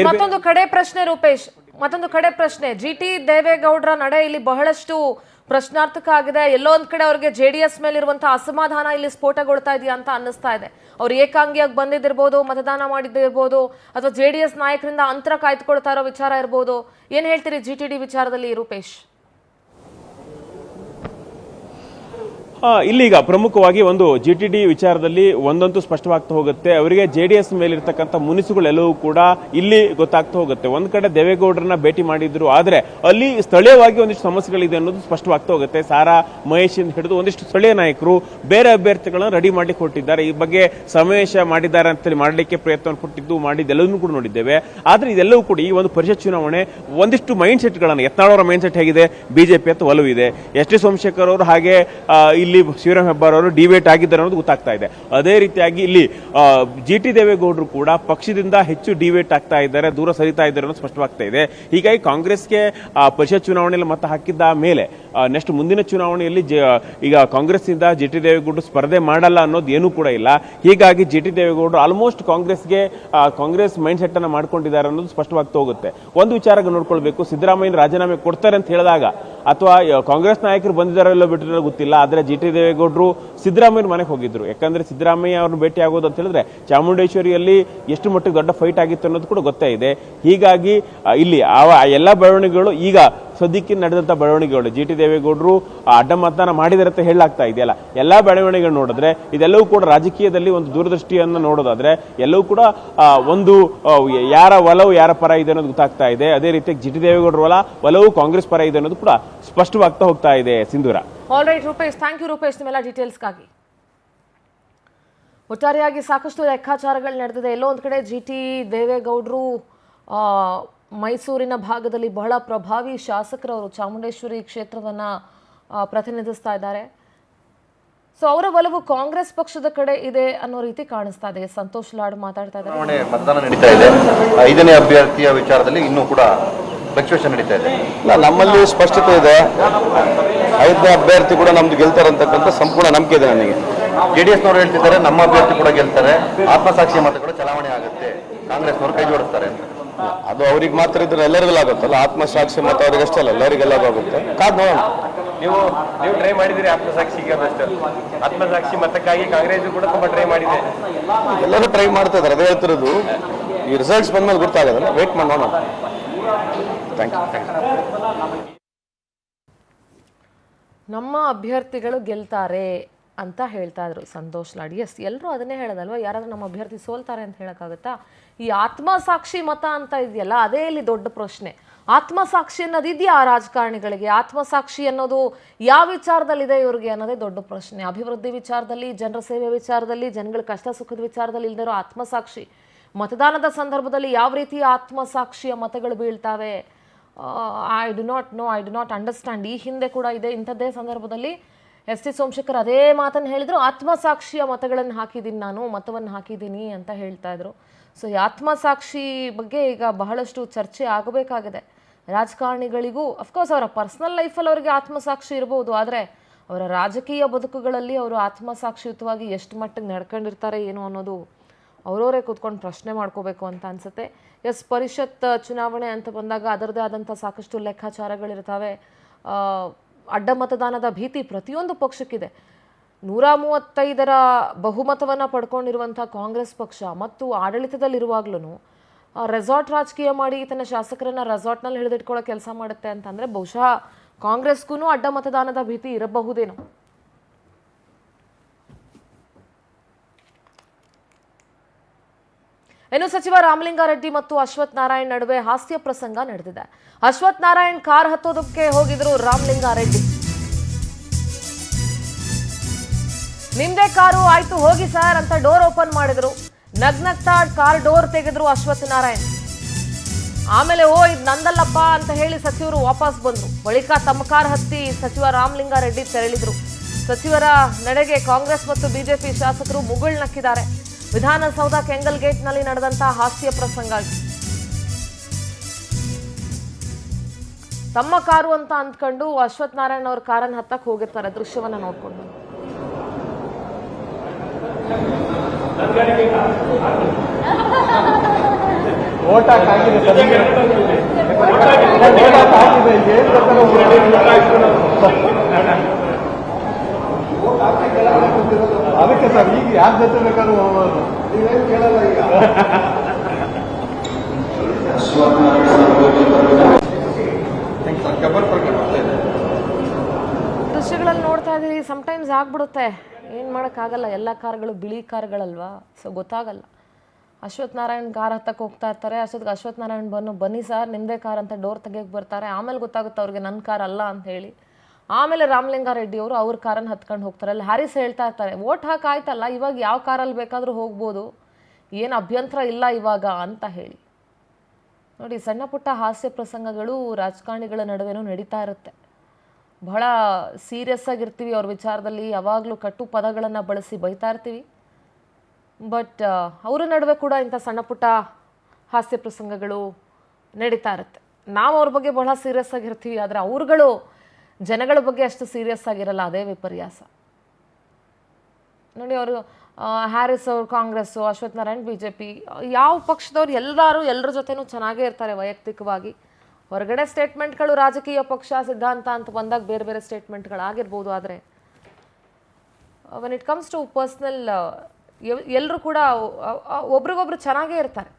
ಮತ್ತೊಂದು ಕಡೆ ಪ್ರಶ್ನೆ ರೂಪೇಶ್, ಮತ್ತೊಂದು ಕಡೆ ಪ್ರಶ್ನೆ, GT ದೇವೇಗೌಡರ ನಡೆ ಇಲ್ಲಿ ಬಹಳಷ್ಟು ಪ್ರಶ್ನಾರ್ಥಕ ಆಗಿದೆ. ಎಲ್ಲೋ ಒಂದ್ ಕಡೆ ಅವ್ರಿಗೆ JDS ಮೇಲಿರುವಂತಹ ಅಸಮಾಧಾನ ಇಲ್ಲಿ ಸ್ಫೋಟಗೊಳ್ತಾ ಇದೆಯಾ ಅಂತ ಅನ್ನಿಸ್ತಾ ಇದೆ. ಅವ್ರು ಏಕಾಂಗಿಯಾಗಿ ಬಂದಿದ್ದಿರ್ಬೋದು, ಮತದಾನ ಮಾಡಿದ್ದಿರ್ಬೋದು, ಅಥವಾ JDS ನಾಯಕರಿಂದ ಅಂತರ ಕಾಯ್ದುಕೊಳ್ತಾ ಇರೋ ವಿಚಾರ ಇರ್ಬೋದು. ಏನ್ ಹೇಳ್ತೀರಿ GTD ವಿಚಾರದಲ್ಲಿ ರೂಪೇಶ್? ಇಲ್ಲೀಗ ಪ್ರಮುಖವಾಗಿ ಒಂದು GTD ವಿಚಾರದಲ್ಲಿ ಒಂದಂತೂ ಸ್ಪಷ್ಟವಾಗ್ತಾ ಹೋಗುತ್ತೆ, ಅವರಿಗೆ JDS ಮೇಲಿರ್ತಕ್ಕಂಥ ಮುನಿಸುಗಳೆಲ್ಲವೂ ಕೂಡ ಇಲ್ಲಿ ಗೊತ್ತಾಗ್ತಾ ಹೋಗುತ್ತೆ. ಒಂದ್ ಕಡೆ ದೇವೇಗೌಡರನ್ನ ಭೇಟಿ ಮಾಡಿದ್ರು, ಆದ್ರೆ ಅಲ್ಲಿ ಸ್ಥಳೀಯವಾಗಿ ಒಂದಿಷ್ಟು ಸಮಸ್ಯೆಗಳಿದೆ ಅನ್ನೋದು ಸ್ಪಷ್ಟವಾಗ್ತಾ ಹೋಗುತ್ತೆ. ಸಾರಾ ಮಹೇಶ್ ಹಿಡಿದು ಒಂದಿಷ್ಟು ಸ್ಥಳೀಯ ನಾಯಕರು ಬೇರೆ ಅಭ್ಯರ್ಥಿಗಳನ್ನ ರೆಡಿ ಮಾಡ್ಲಿಕ್ಕೆ ಹೊರಟಿದ್ದಾರೆ. ಈ ಬಗ್ಗೆ ಸಮಾವೇಶ ಮಾಡಿದ್ದಾರೆ ಅಂತೇಳಿ ಮಾಡಲಿಕ್ಕೆ ಪ್ರಯತ್ನ ಪಟ್ಟಿದ್ದು ಮಾಡಿದ್ದೆಲ್ಲವನ್ನೂ ಕೂಡ ನೋಡಿದ್ದೇವೆ. ಆದ್ರೆ ಇದೆಲ್ಲವೂ ಕೂಡ ಈ ಒಂದು ಪರಿಷತ್ ಚುನಾವಣೆ ಒಂದಿಷ್ಟು ಮೈಂಡ್ ಸೆಟ್ಗಳನ್ನು, ಯತ್ನಾಳ್ ಮೈಂಡ್ ಸೆಟ್ ಹೇಗಿದೆ, ಬಿಜೆಪಿ ಅಂತ ಒಲವಿದೆ. SD ಸೋಮಶೇಖರ್ ಅವರು ಹಾಗೆ ಇಲ್ಲಿ ಶಿವರಾಮ್ ಹೆಬ್ಬಾರ್ ಅವರು ಡಿಬೇಟ್ ಆಗಿದ್ದಾರೆ ಅನ್ನೋದು ಗೊತ್ತಾಗ್ತಾ ಇದೆ. ಅದೇ ರೀತಿಯಾಗಿ ಇಲ್ಲಿ GT ದೇವೇಗೌಡರು ಕೂಡ ಪಕ್ಷದಿಂದ ಹೆಚ್ಚು ಡಿಬೇಟ್ ಆಗ್ತಾ ಇದ್ದಾರೆ, ದೂರ ಸರಿತಾ ಇದ್ದಾರೆ ಅನ್ನೋದು ಸ್ಪಷ್ಟವಾಗ್ತಾ ಇದೆ. ಹೀಗಾಗಿ ಕಾಂಗ್ರೆಸ್ಗೆ ಪರಿಷತ್ ಚುನಾವಣೆಯಲ್ಲಿ ಮತ ಹಾಕಿದ್ದ ಮೇಲೆ ನೆಕ್ಸ್ಟ್ ಮುಂದಿನ ಚುನಾವಣೆಯಲ್ಲಿ ಈಗ ಕಾಂಗ್ರೆಸ್ ಇಂದ GT ದೇವೇಗೌಡರು ಸ್ಪರ್ಧೆ ಮಾಡಲ್ಲ ಅನ್ನೋದು ಏನೂ ಕೂಡ ಇಲ್ಲ. ಹೀಗಾಗಿ GT ದೇವೇಗೌಡರು ಆಲ್ಮೋಸ್ಟ್ ಕಾಂಗ್ರೆಸ್ ಮೈಂಡ್ ಸೆಟ್ ಅನ್ನ ಮಾಡ್ಕೊಂಡಿದ್ದಾರೆ ಅನ್ನೋದು ಸ್ಪಷ್ಟವಾಗ್ತಾ ಹೋಗುತ್ತೆ. ಒಂದು ವಿಚಾರ ನೋಡ್ಕೊಳ್ಬೇಕು, ಸಿದ್ದರಾಮಯ್ಯ ರಾಜೀನಾಮೆ ಕೊಡ್ತಾರೆ ಅಂತ ಹೇಳಿದಾಗ ಅಥವಾ ಕಾಂಗ್ರೆಸ್ ನಾಯಕರು ಬಂದಿದ್ದಾರೋ ಇಲ್ಲೋ ಬಿಟ್ಟಿರೋ ಗೊತ್ತಿಲ್ಲ, ಆದ್ರೆ GT ದೇವೇಗೌಡರು ಸಿದ್ದರಾಮಯ್ಯ ಮನೆಗೆ ಹೋಗಿದ್ರು. ಯಾಕಂದ್ರೆ ಸಿದ್ದರಾಮಯ್ಯ ಅವ್ರನ್ನ ಭೇಟಿ ಆಗೋದು ಅಂತ ಹೇಳಿದ್ರೆ ಚಾಮುಂಡೇಶ್ವರಿಯಲ್ಲಿ ಎಷ್ಟು ಮಟ್ಟಿಗೆ ದೊಡ್ಡ ಫೈಟ್ ಆಗಿತ್ತು ಅನ್ನೋದು ಕೂಡ ಗೊತ್ತೇ ಇದೆ. ಹೀಗಾಗಿ ಇಲ್ಲಿ ಎಲ್ಲ ಬೆಳವಣಿಗೆಗಳು ಈಗ ಸದ್ಯಕ್ಕೆ ನಡೆದಂತ ಬೆಳವಣಿಗೆಗಳು, GT ದೇವೇಗೌಡರು ಅಡ್ಡ ಮತದಾನ ಮಾಡಿದರೆ ಅಂತ ಹೇಳಲಾಗ್ತಾ ಇದೆಯಲ್ಲ, ಎಲ್ಲಾ ಬೆಳವಣಿಗೆಗಳು ನೋಡಿದ್ರೆ ಇದೆಲ್ಲವೂ ಕೂಡ ರಾಜಕೀಯದಲ್ಲಿ ಒಂದು ದೂರದೃಷ್ಟಿಯನ್ನು ನೋಡೋದಾದ್ರೆ ಎಲ್ಲವೂ ಕೂಡ ಒಂದು ಯಾರ ಒಲವು ಯಾರ ಪರ ಇದೆ ಅನ್ನೋದು ಗೊತ್ತಾಗ್ತಾ ಇದೆ. ಅದೇ ರೀತಿ GT ದೇವೇಗೌಡರ ಒಲವು ಕಾಂಗ್ರೆಸ್ ಪರ ಇದೆ ಅನ್ನೋದು ಕೂಡ ಸ್ಪಷ್ಟವಾಗ್ತಾ ಹೋಗ್ತಾ ಇದೆ. ಸಿಂಧೂರ. All right Rupesh, thank you Rupesh ನಿಮ್ಮೆಲ್ಲ ಡೀಟೇಲ್ಸ್ಗಾಗಿ. ಒಟ್ಟಾರೆಯಾಗಿ ಸಾಕಷ್ಟು ಲೆಕ್ಕಾಚಾರಗಳು ನಡೆದಿದೆ. ಎಲ್ಲೋ ಒಂದು ಕಡೆ GT ದೇವೇಗೌಡರು ಮೈಸೂರಿನ ಭಾಗದಲ್ಲಿ ಬಹಳ ಪ್ರಭಾವಿ ಶಾಸಕರವರು, ಚಾಮುಂಡೇಶ್ವರಿ ಕ್ಷೇತ್ರವನ್ನು ಪ್ರತಿನಿಧಿಸ್ತಾ ಇದ್ದಾರೆ. ಸೊ ಅವರ ಒಲವು ಕಾಂಗ್ರೆಸ್ ಪಕ್ಷದ ಕಡೆ ಇದೆ ಅನ್ನೋ ರೀತಿ ಕಾಣಿಸ್ತಾ ಇದೆ. ಸಂತೋಷ್ ಲಾಡ್ ಮಾತಾಡ್ತಾ ಇದ್ದಾರೆ. ಮತದಾನ ನಡೀತಾ ಇದೆ. 5ನೇ ಅಭ್ಯರ್ಥಿಯ ವಿಚಾರದಲ್ಲಿ ಇನ್ನೂ ಕೂಡ ಫ್ಲಕ್ಚುಯೇಷನ್ ನಡೀತಾ ಇದೆ. ನಮ್ಮಲ್ಲಿ ಸ್ಪಷ್ಟತೆ ಇದೆ, 5ನೇ ಅಭ್ಯರ್ಥಿ ಕೂಡ ನಮ್ದು ಗೆಲ್ತಾರೆ ಅಂತಕ್ಕಂಥ ಸಂಪೂರ್ಣ ನಂಬಿಕೆ ಇದೆ ನನಗೆ. JDSನವರು ಹೇಳ್ತಿದ್ದಾರೆ ನಮ್ಮ ಅಭ್ಯರ್ಥಿ ಕೂಡ ಗೆಲ್ತಾರೆ, ಆತ್ಮಸಾಕ್ಷಿ ಮತಗಳು ಚಲಾವಣೆ ಆಗುತ್ತೆ, ಕಾಂಗ್ರೆಸ್ನವರು ಕೈ ಜೋಡಿಸ್ತಾರೆ ಅಂತ. ಅದು ಅವ್ರಿಗೆ ಮಾತ್ರ ಇದ್ರೆ ಎಲ್ಲರಿಗೆಲ್ಲ ಆಗುತ್ತಲ್ಲ, ಆತ್ಮಸಾಕ್ಷಿ ಮತ ಅವರಿಗಷ್ಟೇ ಅಲ್ಲ, ಎಲ್ಲರಿಗೆಲ್ಲ ಆಗುತ್ತೆ. ಕಾದ್ ನೋಡೋಣ. ನೀವು ಟ್ರೈ ಮಾಡಿದಿರಿ ಆತ್ಮಸಾಕ್ಷಿಗೆ? ಆತ್ಮಸಾಕ್ಷಿ ಮತಕ್ಕಾಗಿ ಕಾಂಗ್ರೆಸ್ ಕೂಡ ತುಂಬಾ ಟ್ರೈ ಮಾಡಿದೆ. ಎಲ್ಲರೂ ಟ್ರೈ ಮಾಡ್ತಾ ಇದ್ದಾರೆ, ಅದೇ ಹೇಳ್ತಿರೋದು. ಈ ರಿಸಲ್ಟ್ಸ್ ಬಂದ್ಮೇಲೆ ಗೊತ್ತಾಗೋದಲ್ಲ, ವೇಟ್ ಮಾಡಿ ನೋಡೋಣ. Thank you. ನಮ್ಮ ಅಭ್ಯರ್ಥಿಗಳು ಗೆಲ್ತಾರೆ ಅಂತ ಹೇಳ್ತಾ ಇದ್ರು ಸಂತೋಷ್ ಲಾಡ್. ಎಸ್, ಎಲ್ಲರೂ ಅದನ್ನೇ ಹೇಳೋದಲ್ವ, ಯಾರಾದ್ರೂ ನಮ್ಮ ಅಭ್ಯರ್ಥಿ ಸೋಲ್ತಾರೆ ಅಂತ ಹೇಳೋಕ್ಕಾಗತ್ತಾ? ಈ ಆತ್ಮಸಾಕ್ಷಿ ಮತ ಅಂತ ಇದೆಯಲ್ಲ, ಅದೇ ಇಲ್ಲಿ ದೊಡ್ಡ ಪ್ರಶ್ನೆ. ಆತ್ಮಸಾಕ್ಷಿ ಅನ್ನೋದು ಇದೆಯಾ ರಾಜಕಾರಣಿಗಳಿಗೆ? ಆತ್ಮಸಾಕ್ಷಿ ಅನ್ನೋದು ಯಾವ ವಿಚಾರದಲ್ಲಿದೆ ಇವ್ರಿಗೆ ಅನ್ನೋದೇ ದೊಡ್ಡ ಪ್ರಶ್ನೆ. ಅಭಿವೃದ್ಧಿ ವಿಚಾರದಲ್ಲಿ, ಜನರ ಸೇವೆ ವಿಚಾರದಲ್ಲಿ, ಜನಗಳ ಕಷ್ಟ ಸುಖದ ವಿಚಾರದಲ್ಲಿ ಇಲ್ಲದಿರೋ ಆತ್ಮಸಾಕ್ಷಿ, ಮತದಾನದ ಸಂದರ್ಭದಲ್ಲಿ ಯಾವ ರೀತಿಯ ಆತ್ಮಸಾಕ್ಷಿಯ ಮತಗಳು ಬೀಳ್ತಾವೆ? I do not understand. ಈ ಹಿಂದೆ ಕೂಡ ಇದೆ ಇಂಥದ್ದೇ ಸಂದರ್ಭದಲ್ಲಿ SD ಸೋಮಶೇಖರ್ ಅದೇ ಮಾತನ್ನು ಹೇಳಿದ್ರು, ಆತ್ಮಸಾಕ್ಷಿಯ ಮತಗಳನ್ನು ಹಾಕಿದ್ದೀನಿ, ನಾನು ಮತವನ್ನು ಹಾಕಿದ್ದೀನಿ ಅಂತ ಹೇಳ್ತಾ ಇದ್ರು. ಸೊ ಈ ಆತ್ಮಸಾಕ್ಷಿ ಬಗ್ಗೆ ಈಗ ಬಹಳಷ್ಟು ಚರ್ಚೆ ಆಗಬೇಕಾಗಿದೆ. ರಾಜಕಾರಣಿಗಳಿಗೂ ಅಫ್ಕೋರ್ಸ್ ಅವರ ಪರ್ಸನಲ್ ಲೈಫಲ್ಲಿ ಅವರಿಗೆ ಆತ್ಮಸಾಕ್ಷಿ ಇರ್ಬೋದು, ಆದರೆ ಅವರ ರಾಜಕೀಯ ಬದುಕುಗಳಲ್ಲಿ ಅವರು ಆತ್ಮಸಾಕ್ಷಿಯುತವಾಗಿ ಎಷ್ಟು ಮಟ್ಟಿಗೆ ನಡ್ಕೊಂಡಿರ್ತಾರೆ ಏನು ಅನ್ನೋದು ಅವರವರೇ ಕೂತ್ಕೊಂಡು ಪ್ರಶ್ನೆ ಮಾಡ್ಕೋಬೇಕು ಅಂತ ಅನಿಸುತ್ತೆ. ಎಸ್, ಪರಿಷತ್ ಚುನಾವಣೆ ಅಂತ ಬಂದಾಗ ಅದರದೇ ಆದಂಥ ಸಾಕಷ್ಟು ಲೆಕ್ಕಾಚಾರಗಳಿರ್ತವೆ. ಅಡ್ಡ ಮತದಾನದ ಭೀತಿ ಪ್ರತಿಯೊಂದು ಪಕ್ಷಕ್ಕಿದೆ. 135ರ ಬಹುಮತವನ್ನು ಪಡ್ಕೊಂಡಿರುವಂಥ ಕಾಂಗ್ರೆಸ್ ಪಕ್ಷ ಮತ್ತು ಆಡಳಿತದಲ್ಲಿರುವಾಗ್ಲೂ ರೆಸಾರ್ಟ್ ರಾಜಕೀಯ ಮಾಡಿ ತನ್ನ ಶಾಸಕರನ್ನ ರೆಸಾರ್ಟ್ನಲ್ಲಿ ಹಿಡಿದಿಟ್ಕೊಳ್ಳೋ ಕೆಲಸ ಮಾಡುತ್ತೆ ಅಂತಂದರೆ ಬಹುಶಃ ಕಾಂಗ್ರೆಸ್ಗೂ ಅಡ್ಡ ಮತದಾನದ ಭೀತಿ ಇರಬಹುದೇನೋ. ಇನ್ನು ಸಚಿವ ರಾಮಲಿಂಗಾರೆಡ್ಡಿ ಮತ್ತು ಅಶ್ವಥ್ ನಾರಾಯಣ್ ನಡುವೆ ಹಾಸ್ಯ ಪ್ರಸಂಗ ನಡೆದಿದೆ. ಅಶ್ವಥ್ ನಾರಾಯಣ್ ಕಾರ್ ಹತ್ತೋದಕ್ಕೆ ಹೋಗಿದ್ರು ರಾಮಲಿಂಗಾರೆಡ್ಡಿ. ನಿಮ್ದೇ ಕಾರು, ಆಯ್ತು ಹೋಗಿ ಸರ್ ಅಂತ ಡೋರ್ ಓಪನ್ ಮಾಡಿದ್ರು. ನಗ್ನಗ್ತಾ ಕಾರ್ ಡೋರ್ ತೆಗೆದ್ರು ಅಶ್ವಥ್ ನಾರಾಯಣ್. ಆಮೇಲೆ ಇದು ನಂದಲ್ಲಪ್ಪ ಅಂತ ಹೇಳಿ ಸಚಿವರು ವಾಪಸ್ ಬಂದ್ರು. ಬಳಿಕ ತಮ್ಮ ಕಾರ್ ಹತ್ತಿ ಸಚಿವ ರಾಮಲಿಂಗಾರೆಡ್ಡಿ ತೆರಳಿದ್ರು. ಸಚಿವರ ನಡೆಗೆ ಕಾಂಗ್ರೆಸ್ ಮತ್ತು ಬಿಜೆಪಿ ಶಾಸಕರು ಮುಗುಳ್ನಕ್ಕಿದ್ದಾರೆ. ವಿಧಾನಸೌಧ ಕೆಂಗಲ್ ಗೇಟ್ನಲ್ಲಿ ನಡೆದಂತಹ ಹಾಸ್ಯ ಪ್ರಸಂಗ. ತಮ್ಮ ಕಾರು ಅಂತ ಅಂದ್ಕೊಂಡು ಅಶ್ವಥ್ ನಾರಾಯಣ್ ಅವ್ರ ಕಾರನ್ನು ಹತ್ತಕ್ಕೆ ಹೋಗಿರ್ತಾರೆ. ದೃಶ್ಯವನ್ನ ನೋಡ್ಕೊಂಡು ಅದಕ್ಕೆ ಸರ್ ಈಗ ಯಾರ ಜೊತೆ ಬೇಕಾದ್ರೂ ಹೋಗ್ಬೋದು, ನೀವೇನು ಕೇಳಲ್ಲ ಈಗ. ದೃಶ್ಯಗಳಲ್ಲಿ ನೋಡ್ತಾ ಇದ್ದೀವಿ. ಸಮಟೈಮ್ಸ್ ಆಗ್ಬಿಡುತ್ತೆ, ಏನು ಮಾಡೋಕ್ಕಾಗಲ್ಲ. ಎಲ್ಲ ಕಾರ್ಗಳು ಬಿಳಿ ಕಾರ್ಗಳಲ್ವಾ, ಸೊ ಗೊತ್ತಾಗಲ್ಲ. ಅಶ್ವಥ್ ನಾರಾಯಣ್ ಕಾರ್ ಹತ್ತಕ್ಕೆ ಹೋಗ್ತಾ ಇರ್ತಾರೆ. ಅಶ್ವಥ್ ನಾರಾಯಣ್ ಬನ್ನಿ ಸರ್ ನಿಮ್ಮದೇ ಕಾರ್ ಅಂತ ಡೋರ್ ತೆಗಿಯಕ್ಕೆ ಬರ್ತಾರೆ. ಆಮೇಲೆ ಗೊತ್ತಾಗುತ್ತೆ ಅವ್ರಿಗೆ ನನ್ನ ಕಾರ್ ಅಲ್ಲ ಅಂತ ಹೇಳಿ. ಆಮೇಲೆ ರಾಮಲಿಂಗಾರೆಡ್ಡಿ ಅವರು ಅವ್ರ ಕಾರನ್ನು ಹತ್ಕೊಂಡು ಹೋಗ್ತಾರೆ. ಅಲ್ಲಿ ಹ್ಯಾರಿಸ್ ಹೇಳ್ತಾ ಇರ್ತಾರೆ, ಓಟ್ ಹಾಕಾಯ್ತಲ್ಲ, ಇವಾಗ ಯಾವ ಕಾರಲ್ಲಿ ಬೇಕಾದರೂ ಹೋಗ್ಬೋದು, ಏನು ಅಭ್ಯಂತರ ಇಲ್ಲ ಇವಾಗ ಅಂತ ಹೇಳಿ. ನೋಡಿ, ಸಣ್ಣ ಪುಟ್ಟ ಹಾಸ್ಯ ಪ್ರಸಂಗಗಳು ರಾಜಕಾರಣಿಗಳ ನಡುವೆನೂ ನಡೀತಾ ಇರುತ್ತೆ. ಬಹಳ ಸೀರಿಯಸ್ ಆಗಿರ್ತೀವಿ ಅವ್ರ ವಿಚಾರದಲ್ಲಿ, ಯಾವಾಗಲೂ ಕಟ್ಟು ಪದಗಳನ್ನು ಬಳಸಿ ಬೈತಾ ಇರ್ತೀವಿ. ಬಟ್ ಅವರ ನಡುವೆ ಕೂಡ ಇಂಥ ಸಣ್ಣ ಪುಟ್ಟ ಹಾಸ್ಯ ಪ್ರಸಂಗಗಳು ನಡೀತಾ ಇರುತ್ತೆ. ನಾವು ಅವ್ರ ಬಗ್ಗೆ ಬಹಳ ಸೀರಿಯಸ್ ಆಗಿರ್ತೀವಿ, ಆದರೆ ಅವ್ರುಗಳು ಜನಗಳ ಬಗ್ಗೆ ಅಷ್ಟು ಸೀರಿಯಸ್ ಆಗಿರಲ್ಲ. ಅದೇ ವಿಪರ್ಯಾಸ. ನೋಡಿ, ಅವರು ಹ್ಯಾರಿಸ್ ಅವರು ಕಾಂಗ್ರೆಸ್ಸು, ಅಶ್ವಥ್ ನಾರಾಯಣ್ ಬಿಜೆಪಿ, ಯಾವ ಪಕ್ಷದವ್ರು ಎಲ್ಲರ ಜೊತೆನೂ ಚೆನ್ನಾಗೇ ಇರ್ತಾರೆ ವೈಯಕ್ತಿಕವಾಗಿ. ಹೊರಗಡೆ ಸ್ಟೇಟ್ಮೆಂಟ್ಗಳು ರಾಜಕೀಯ ಪಕ್ಷ ಸಿದ್ಧಾಂತ ಅಂತ ಬಂದಾಗ ಬೇರೆ ಬೇರೆ ಸ್ಟೇಟ್ಮೆಂಟ್ಗಳಾಗಿರ್ಬೋದು. ಆದರೆ when it comes to personal ಎಲ್ಲರೂ ಕೂಡ ಒಬ್ರಿಗೊಬ್ರು ಚೆನ್ನಾಗೇ ಇರ್ತಾರೆ.